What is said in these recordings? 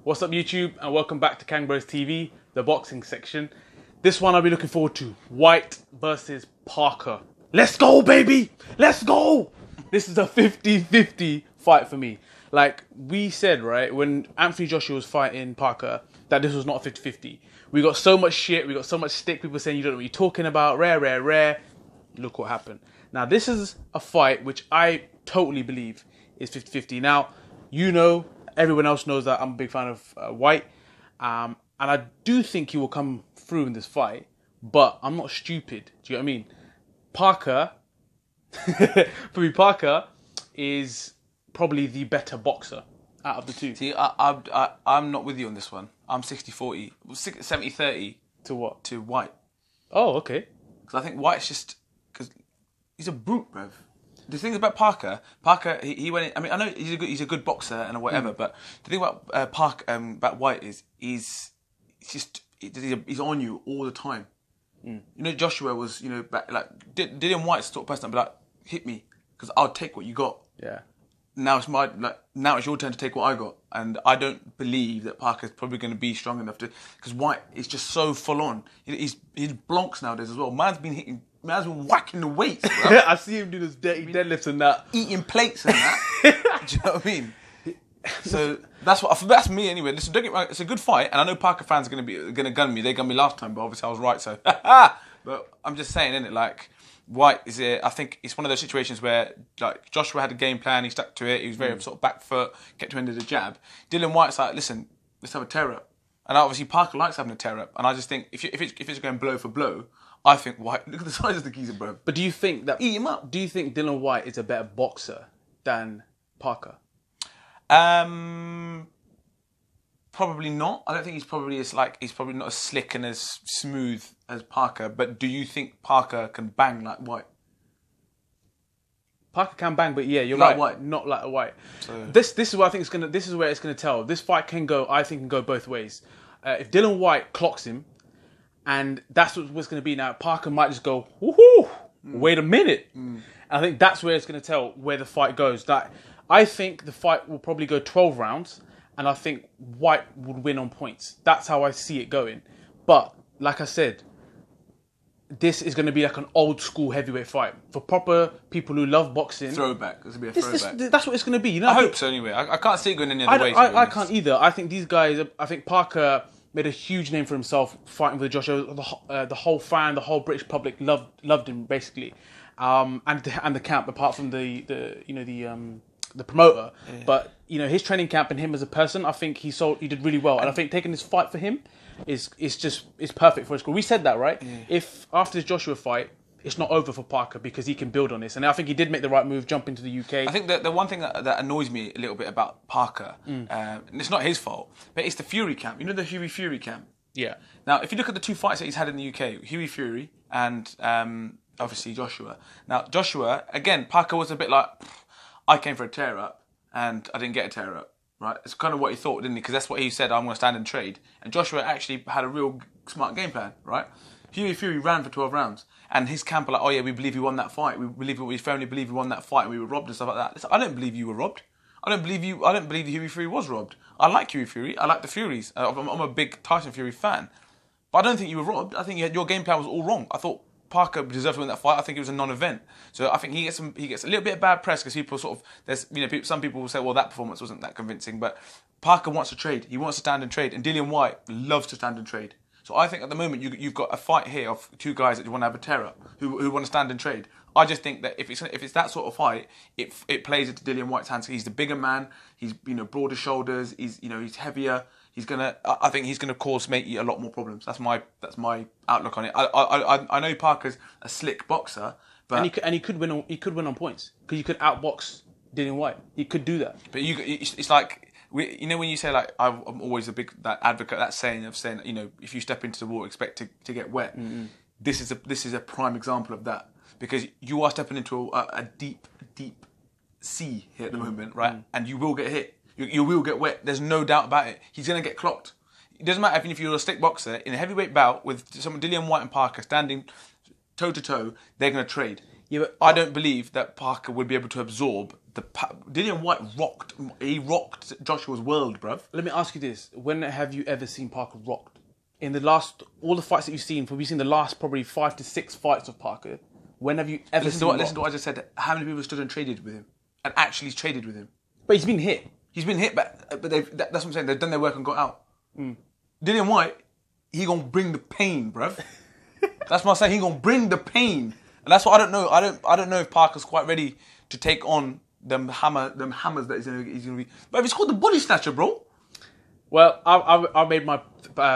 What's up YouTube, and welcome back to KangBrosTV, the boxing section. This one I'll be looking forward to. Whyte versus Parker. Let's go, baby! Let's go! This is a 50-50 fight for me. Like we said, right, when Anthony Joshua was fighting Parker, that this was not a 50-50. We got so much shit, we got so much stick, people saying you don't know what you're talking about, rare. Look what happened. Now this is a fight which I totally believe is 50-50. Now, you know, everyone else knows that I'm a big fan of Whyte. And I do think he will come through in this fight, but I'm not stupid. Do you know what I mean? Parker, for me, Parker is probably the better boxer out of the two. See, I'm not with you on this one. I'm 60-40, 70-30. To what? To Whyte. Oh, okay. Because I think Whyte's just... because he's a brute, bruv. The thing about Parker, he went in, I mean, I know he's a good boxer and whatever, but the thing about about Whyte is he's on you all the time. You know, Joshua was, you know, Dillian Whyte's the sort of person that'd be like, hit me, because I'll take what you got. Yeah. Now it's your turn to take what I got, and I don't believe that Parker's probably going to be strong enough to, because Whyte is just so full on. He's blonks nowadays as well. Man's been whacking the weights, bro. I see him do those dirty deadlifts and that. Eating plates and that. Do you know what I mean? So that's me anyway. Listen, don't get me wrong, it's a good fight, and I know Parker fans are gonna gun me. They gunned me last time, but obviously I was right. So, but I'm just saying, innit? Like Whyte is I think it's one of those situations where like Joshua had a game plan, he stuck to it. He was very sort of back foot, kept to end of the jab. Dillian Whyte's like, listen, let's have a tear up, and obviously Parker likes having a tear up, and I just think if it's going blow for blow, I think Whyte. Look at the size of the geezer, bro. But do you think that... eat him up. Do you think Dillian Whyte is a better boxer than Parker? Probably not. I don't think he's probably not as slick and as smooth as Parker. But do you think Parker can bang like Whyte? Parker can bang, but yeah, you're like right. Whyte. Not like a Whyte. So... This is what I think this is where it's gonna tell. This fight can go. I think can go both ways. If Dillian Whyte clocks him, and that's what's going to be now. Parker might just go, woohoo! Wait a minute. And I think that's where it's going to tell where the fight goes. That I think the fight will probably go 12 rounds, and I think Whyte would win on points. That's how I see it going. But like I said, this is going to be like an old school heavyweight fight for proper people who love boxing. Throwback. This will be a throwback. That's what it's going to be. You know, I hope so. Anyway, I can't see it going any other way. I can't either. I think these guys. I think Parker made a huge name for himself fighting with Joshua. The whole fan, the whole British public loved him basically, and the camp. Apart from the promoter, but you know his training camp and him as a person, I think he did really well. And I think taking this fight for him is perfect for his career. We said that, right? Yeah. If after this Joshua fight, it's not over for Parker because he can build on this, and I think he did make the right move, jump into the UK. I think that the one thing that annoys me a little bit about Parker, and it's not his fault, but it's the Fury camp. You know the Hughie Fury camp? Yeah. Now, if you look at the two fights that he's had in the UK, Hughie Fury and obviously Joshua. Now, Joshua, again, Parker was a bit like, I came for a tear-up, and I didn't get a tear-up, right? It's kind of what he thought, didn't he? Because that's what he said, I'm going to stand and trade. And Joshua actually had a real smart game plan, right? Hughie Fury ran for 12 rounds, and his camp were like, oh yeah, we believe he won that fight. We firmly believe he won that fight, and we were robbed and stuff like that. Listen, I don't believe you were robbed. I don't believe Hughie Fury was robbed. I like Hughie Fury. I like the Furies. I'm a big Tyson Fury fan. But I don't think you were robbed. I think your game plan was all wrong. I thought Parker deserved to win that fight. I think it was a non-event. So I think he gets a little bit of bad press because people sort of, some people will say, well, that performance wasn't that convincing. But Parker wants to trade. He wants to stand and trade. And Dillian Whyte loves to stand and trade. So I think at the moment you've got a fight here of two guys that want to have a tear-up, who want to stand and trade. I just think that if it's that sort of fight, it plays into Dillian Whyte's hands. He's the bigger man. He's broader shoulders. He's heavier. I think he's gonna cause Matey a lot more problems. That's my outlook on it. I know Parker's a slick boxer, but he could win on points because you could outbox Dillian Whyte. He could do that. But it's like. You know when you say like I'm always a big advocate that saying you know if you step into the water expect to get wet. This is a prime example of that because you are stepping into a deep sea here at the moment, right? And you will get hit. You will get wet. There's no doubt about it. He's gonna get clocked. It doesn't matter even if you're a stick boxer in a heavyweight bout with someone Dillian Whyte and Parker standing toe to toe, they're going to trade. Yeah, but I don't believe that Parker would be able to absorb the. Dillian Whyte rocked. He rocked Joshua's world, bruv. let me ask you this: when have you ever seen Parker rocked? In the last, all the fights that you've seen, we've seen the last probably 5 to 6 fights of Parker. When have you ever Listen seen to what I just said. How many people stood and traded with him, and actually traded with him? But he's been hit. He's been hit, but that's what I'm saying. They've done their work and got out. Dillian Whyte, he gonna bring the pain, bruv. That's what I'm saying. He gonna bring the pain, and that's what I don't know. I don't know if Parker's quite ready to take on them hammers that he's gonna be. But if it's called the body snatcher, bro. Well, I made my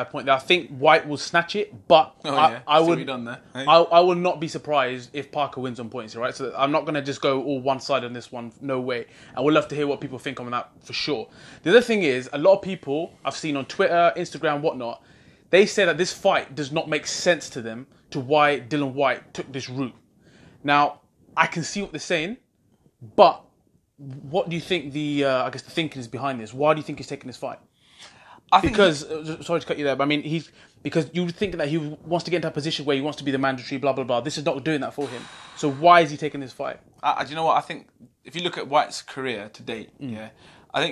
point there. I think White will snatch it, but I would. Done there, hey? I will not be surprised if Parker wins on points, right? So I'm not going to just go all one side on this one. No way. I would love to hear what people think on that for sure. The other thing is, a lot of people I've seen on Twitter, Instagram, whatnot, they say that this fight does not make sense to them to why Dillian Whyte took this route. Now, I can see what they're saying, but what do you think the thinking is behind this? Why do you think he's taking this fight? Sorry to cut you there, but I mean, because you think that he wants to get into a position where he wants to be the mandatory, blah, blah, blah. This is not doing that for him. So why is he taking this fight? Do you know what? I think if you look at White's career to date, I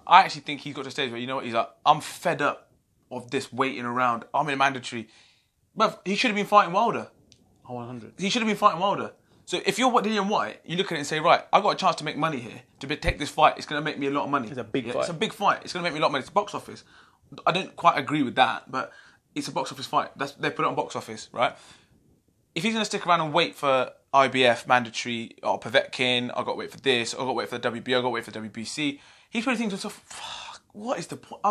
actually think he's got to a stage where, you know what, he's like, I'm fed up of this waiting around. I'm in a mandatory. But he should have been fighting Wilder. Oh, 100. He should have been fighting Wilder. So if you're Dillian Whyte, you look at it and say, right, I've got a chance to make money here. To take this fight, it's going to make me a lot of money. It's a big fight. It's a big fight. It's going to make me a lot of money. It's box office. I don't quite agree with that, but it's a box office fight. They put it on box office, right? If he's going to stick around and wait for IBF, mandatory, or Povetkin, I've got to wait for this, I've got to wait for the WBO, I've got to wait for the WBC, he's probably thinking to himself, fuck, what is the point?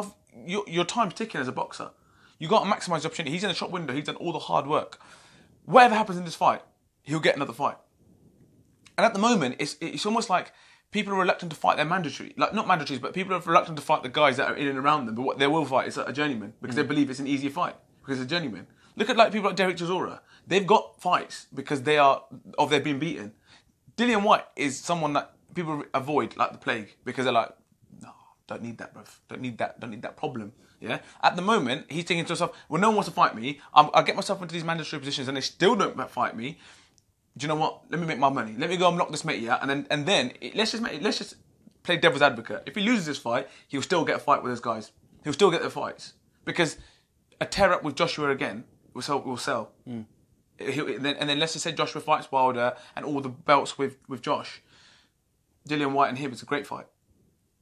Your time's ticking as a boxer. You've got to maximise the opportunity. He's in the shop window. He's done all the hard work. Whatever happens in this fight, he'll get another fight. And at the moment, it's almost like people are reluctant to fight their mandatory. Like, not mandatories, but people are reluctant to fight the guys that are in and around them. But what they will fight is a journeyman because they believe it's an easier fight because it's a journeyman. Look at like people like Dereck Chisora. They've got fights because they've been beaten. Dillian Whyte is someone that people avoid like the plague because they're like, no, don't need that, bruv. Don't need that problem. Yeah. At the moment, he's thinking to himself, well, no one wants to fight me. I'll get myself into these mandatory positions and they still don't fight me. Do you know what? Let me make my money. Let me go and knock this mate out, and then let's just play devil's advocate. If he loses this fight, he'll still get a fight with those guys. He'll still get the fights because a tear up with Joshua again will sell. And then let's just say Joshua fights Wilder and all the belts with Josh. Dillian Whyte and him is a great fight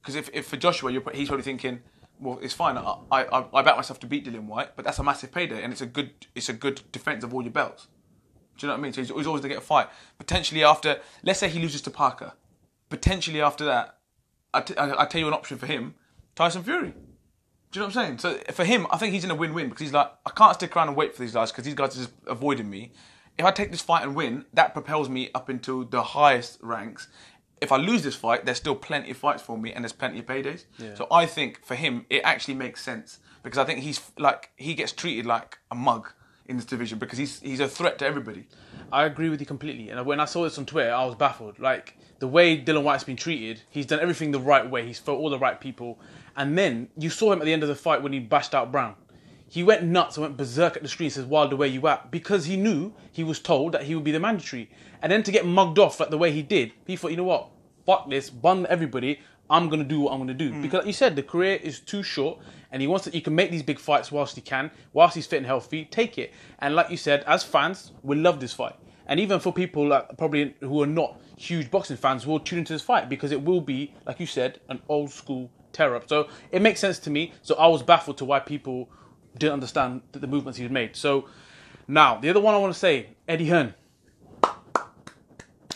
because if for Joshua he's probably thinking, well, it's fine. I back myself to beat Dillian Whyte, but that's a massive payday and it's a good defense of all your belts. Do you know what I mean? So he's always going to get a fight. Potentially after, let's say he loses to Parker. Potentially after that, I tell you an option for him, Tyson Fury. Do you know what I'm saying? So for him, I think he's in a win-win because he's like, I can't stick around and wait for these guys because these guys are just avoiding me. If I take this fight and win, that propels me up into the highest ranks. If I lose this fight, there's still plenty of fights for me and there's plenty of paydays. Yeah. So I think for him, it actually makes sense because I think he gets treated like a mug in this division because he's a threat to everybody. I agree with you completely. And when I saw this on Twitter, I was baffled. Like, the way Dillian Whyte's been treated, he's done everything the right way. He's fought all the right people. And then you saw him at the end of the fight when he bashed out Brown. He went nuts and went berserk at the street and says, Wilder, where you at? Because he knew he was told that he would be the mandatory. And then to get mugged off like the way he did, he thought, you know what? Fuck this. Bun everybody. I'm going to do what I'm going to do. Because like you said, the career is too short and he can make these big fights whilst he can, whilst he's fit and healthy, take it. And like you said, as fans, we love this fight. And even for people like probably who are not huge boxing fans, will tune into this fight because it will be, like you said, an old school tear-up. So it makes sense to me. So I was baffled to why people didn't understand the movements he had made. So now, the other one I want to say, Eddie Hearn.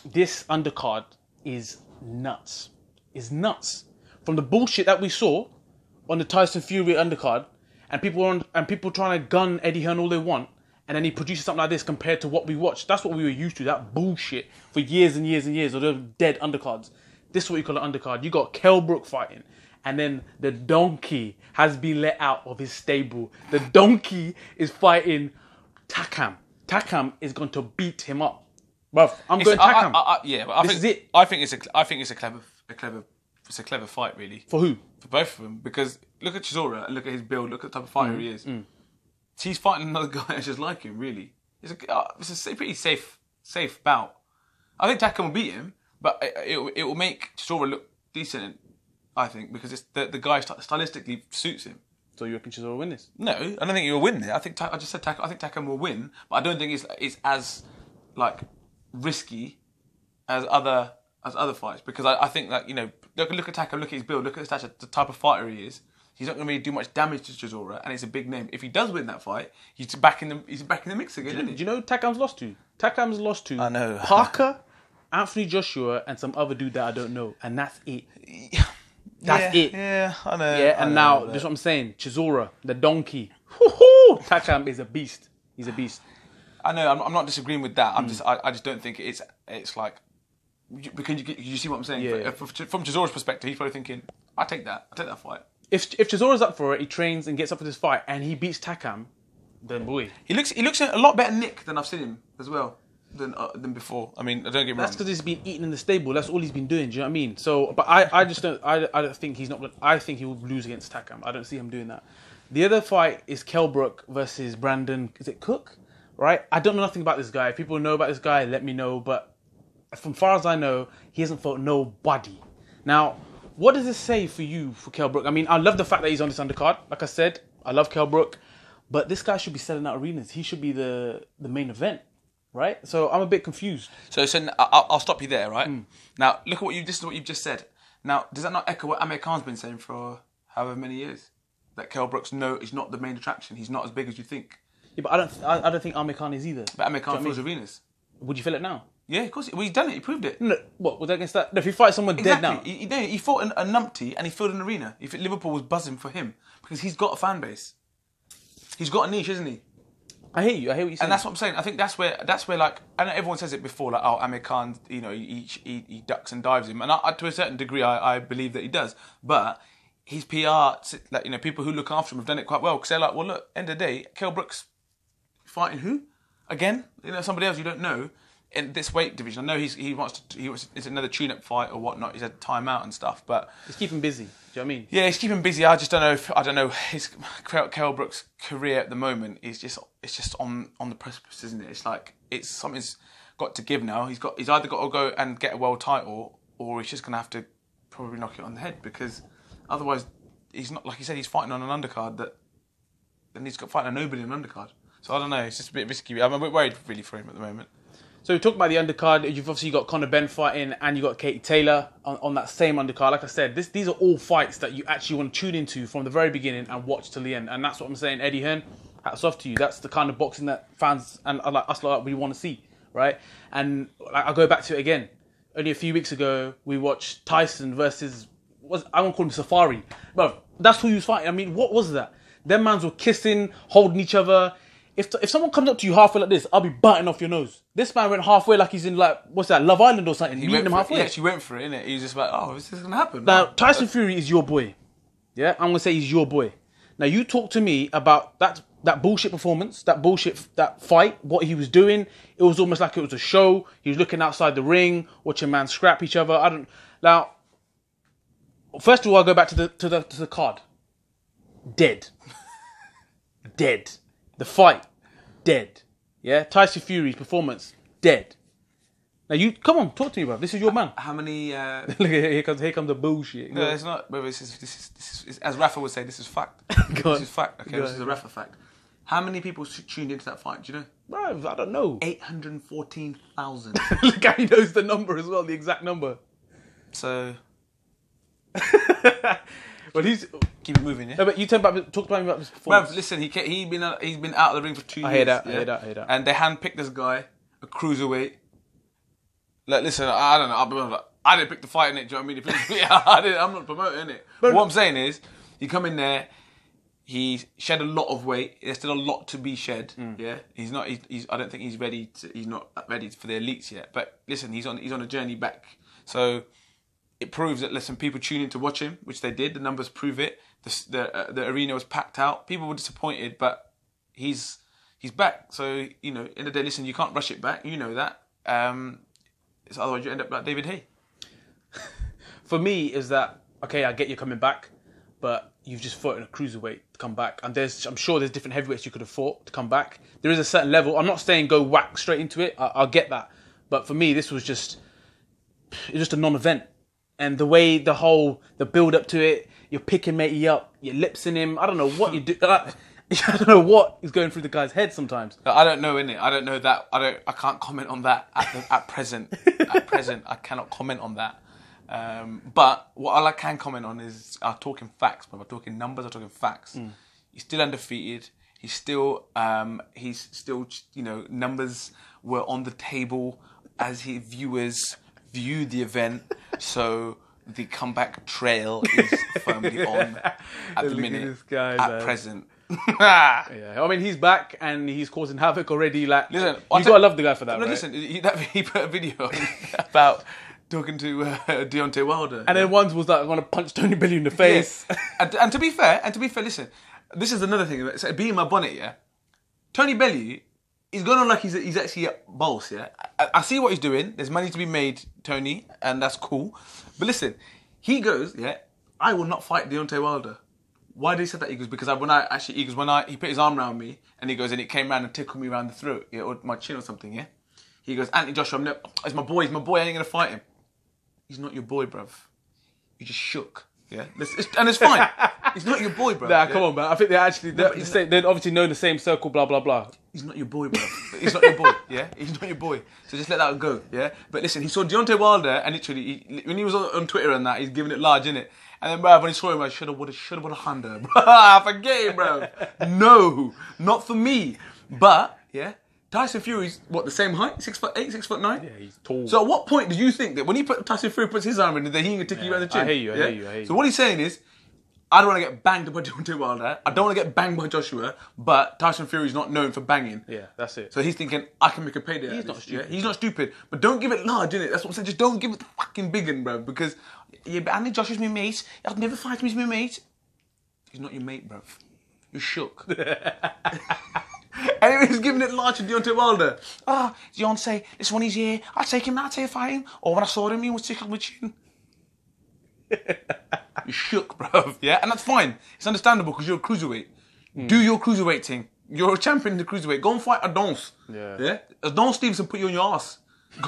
This undercard is nuts. Is nuts. From the bullshit that we saw on the Tyson Fury undercard, and people trying to gun Eddie Hearn all they want, and then he produces something like this compared to what we watched. That's what we were used to, that bullshit for years and years and years, or those dead undercards. This is what you call an undercard. You got Kell Brook fighting, and then the donkey has been let out of his stable. The donkey is fighting Takam. Takam is going to beat him up. Bruv, I'm going Takam. Yeah, but this is it. I think it's a clever fight, really. For who? For both of them, because look at Chisora and look at his build. Look at the type of fighter he is. He's fighting another guy that's just like him, really. it's a pretty safe bout. I think Takam will beat him, but it will make Chisora look decent, I think, because it's the guy stylistically suits him. So you reckon Chisora will win this? No, I don't think he will win it. I think I think Takam will win, but I don't think it's as like risky as other fights, because I think that, you know, look at Takam, look at his build, look at his stature, the type of fighter he is. He's not going to really do much damage to Chisora, and it's a big name. If he does win that fight, he's back in the mix again, isn't he? Do you know who Takam's lost to? Takam's lost to I know. Parker, Anthony Joshua, and some other dude that I don't know, and that's it. That's it. Yeah, I know. Yeah, and now this is what I'm saying. Chisora, the donkey. Woo-hoo! Takam is a beast. He's a beast. I know. I'm not disagreeing with that. I just don't think it's like, because you see what I'm saying. Yeah. From Chisora's perspective, he's probably thinking, I take that fight. If Chisora's up for it, he trains and gets up for this fight, and he beats Takam, then boy. He looks a lot better Nick than I've seen him as well than before. I mean, don't get me wrong. That's because he's been eating in the stable. That's all he's been doing. Do you know what I mean? So, but I just don't. I don't think he's not. I think he will lose against Takam. I don't see him doing that. The other fight is Kell Brook versus Brandon. Is it Cook? Right? I don't know nothing about this guy. If people know about this guy, let me know. But from far as I know, he hasn't fought nobody. Now, what does this say for you, for Kell Brook? I mean, I love the fact that he's on this undercard. Like I said, I love Kell Brook. But this guy should be selling out arenas. He should be the main event, right? So I'm a bit confused. So I'll stop you there, right? Now, look at this is what you've just said. Now, does that not echo what Amir Khan's been saying for however many years? That Kell Brook's is not the main attraction. He's not as big as you think. Yeah, but I don't think Amir Khan is either. But Amir Khan fills arenas. Would you feel it now? Yeah, of course. Well, he's done it. He proved it. No, what was that against that? No, if he fights someone dead now, He fought a numpty and he filled an arena. Liverpool was buzzing for him because he's got a fan base. He's got a niche, isn't he? I hear you. I hear what you're saying. And that's what I'm saying. I think that's where like, I know everyone says it before, like, oh, Amir Khan, you know, he ducks and dives him, and to a certain degree, I believe that he does. But his PR, like, you know, people who look after him have done it quite well, because they're like, well, look, end of the day, Kell Brook's fighting who? Again, you know, somebody else you don't know in this weight division. I know he wants it's another tune-up fight or whatnot. He's had time out and stuff, but he's keeping busy. Do you know what I mean? Yeah, he's keeping busy. I just don't know. I don't know. His Kell Brook's career at the moment is just on the precipice, isn't it? It's like something's got to give now. He's either got to go and get a world title, or he's just gonna have to probably knock it on the head, because otherwise he's not, like you said, he's fighting on an undercard and he's got fighting a nobody on an undercard. So I don't know. It's just a bit risky. I'm a bit worried really for him at the moment. So we talked about the undercard. You've obviously got Conor Benn fighting, and you got Katie Taylor on that same undercard. Like I said, these are all fights that you actually want to tune into from the very beginning and watch till the end. And that's what I'm saying, Eddie Hearn. Hats off to you. That's the kind of boxing that fans and like us we want to see, right? And like, I'll go back to it again. Only a few weeks ago, we watched Tyson versus I won't call him Safari, but that's who he was fighting. I mean, what was that? Them mans were kissing, holding each other. If someone comes up to you halfway like this, I'll be biting off your nose. This man went halfway like he's in, like, what's that, Love Island or something, meeting him halfway. He actually went for it, innit? He was just like, oh, is this going to happen? Now, Tyson Fury is your boy. Yeah? I'm going to say he's your boy. Now, you talk to me about that bullshit performance, that fight, what he was doing. It was almost like it was a show. He was looking outside the ring, watching man scrap each other. Now, first of all, I'll go back to the card. Dead. Dead. The fight, dead. Yeah, Tyson Fury's performance, dead. Now you come on, talk to me, bro. This is your man. How many? Look, here comes the bullshit. No, it's not. But this is as Rafa would say. This is fact. This is fact. Okay, this is a Rafa fact. How many people tuned into that fight? Do you know? Bro, I don't know. 814,000. Look how he knows the number as well, the exact number. So. But keep it moving, yeah. No, but you talk about him about his performance. Bruv, listen, he's been out of the ring for 2 years. I hear that. And they handpicked this guy, a cruiserweight. Like, listen, I don't know. I didn't pick the fight in it. Do you know what I mean? I'm not promoting it. But what I'm saying is, he come in there. He shed a lot of weight. There's still a lot to be shed. Yeah, he's not. I don't think he's ready. He's not ready for the elites yet. But listen, he's on a journey back. So. It proves that, listen, people tune in to watch him, which they did. The numbers prove it. The arena was packed out. People were disappointed, but he's back. So, you know, in the day, listen, you can't rush it back. You know that. Otherwise, you end up like David Hay. For me, is that, okay, I get you coming back, but you've just fought in a cruiserweight to come back, and I'm sure there's different heavyweights you could have fought to come back. There is a certain level. I'm not saying go whack straight into it. I'll get that, but for me, this was just a non-event. And the way the build up to it, you're picking matey up, you're lipsing him. I don't know what you do. I don't know what is going through the guy's head sometimes. I don't know, innit? I don't know that. I can't comment on that at present. At present, I cannot comment on that. But what I can comment on is I'm talking facts, but I'm talking numbers. I'm talking facts. He's still undefeated. He's still, numbers were on the table as viewers view the event. So the comeback trail is firmly on at the minute. Present. Yeah, I mean he's back and he's causing havoc already. Like, listen, you gotta love the guy for that. No, right? Listen, he put a video about talking to Deontay Wilder, and then one was like, "I want to punch Tony Bellew in the face." Yeah. and to be fair, listen, this is another thing. So being my bonnet, yeah, Tony Bellew, he's going on like he's actually a boss, yeah. I see what he's doing. There's money to be made, Tony, and that's cool. But listen, he goes, yeah, I will not fight Deontay Wilder. Why did he say that? He goes, because he put his arm around me and he goes, and it came around and tickled me around the throat, yeah, or my chin or something, yeah. He goes, Anthony Joshua, it's my boy, I ain't gonna fight him. He's not your boy, bruv. You just shook, yeah. And it's fine. He's not your boy, bruv. Nah, come on, man. I think they obviously know the same circle, blah blah blah. He's not your boy, bruv. He's not your boy, yeah. He's not your boy. So just let that go, yeah. But listen, he saw Deontay Wilder, and literally, when he was on Twitter and that, he's giving it large, innit? And then, bruv, when he saw him, I should have, would have Honda. Forget it, bruv. No, not for me. But, yeah, Tyson Fury's, the same height? 6'8", 6'9"? Yeah, he's tall. So at what point did you think that when Tyson Fury puts his arm in, that he can take you around the chin? I hear you. So what he's saying is, I don't want to get banged by Deontay Wilder. I don't want to get banged by Joshua, but Tyson Fury's not known for banging. Yeah, that's it. So he's thinking, I can make a payday. He's not stupid. Yeah? He's not stupid. But don't give it large, innit? That's what I'm saying. Just don't give it the fucking big one, bro. Because, yeah, but Anthony Joshua's my mate. I'd never fight him, he's my mate. He's not your mate, bro. You're shook. Anyway, he's giving it large to Deontay Wilder. Deontay, this one he's here. I'll take him, fight him. Or when I saw him, he was tickled my chin. You shook, bro. Yeah, and that's fine. It's understandable because you're a cruiserweight. Do your cruiserweight thing. You're a champion in the cruiserweight. Go and fight Adonis. Yeah. Adonis Stevenson put you on your ass.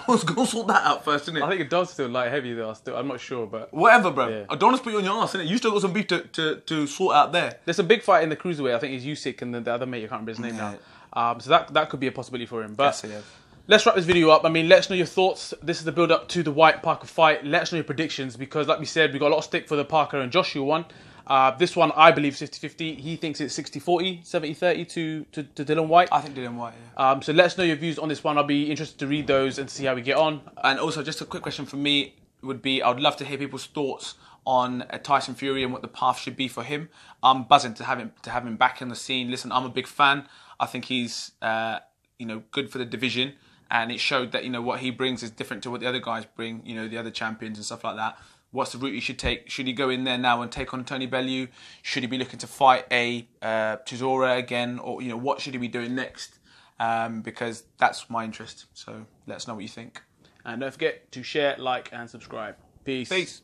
Go sort that out first, innit? I think it does still light heavy though. I'm not sure, but whatever, bro. Yeah. Adonis put you on your ass, innit? You still got some beef to sort out there. There's a big fight in the cruiserweight. I think it's Usyk and the other mate. I can't remember his name now. So that could be a possibility for him. But let's wrap this video up. I mean, let us know your thoughts. This is the build up to the Whyte-Parker fight. Let us know your predictions because, like we said, we got a lot of stick for the Parker and Joshua one. This one, I believe, 50-50. He thinks it's 60-40, 70-30 to Dillian Whyte. I think Dillian Whyte, yeah. So let us know your views on this one. I'll be interested to read those and see how we get on. And also, just a quick question from me would be, I would love to hear people's thoughts on Tyson Fury and what the path should be for him. I'm buzzing to have him back in the scene. Listen, I'm a big fan. I think he's good for the division. And it showed that, what he brings is different to what the other guys bring, the other champions and stuff like that. What's the route he should take? Should he go in there now and take on Tony Bellew? Should he be looking to fight a Chisora again? Or, what should he be doing next? Because that's my interest. So let us know what you think. And don't forget to share, like, and subscribe. Peace. Peace.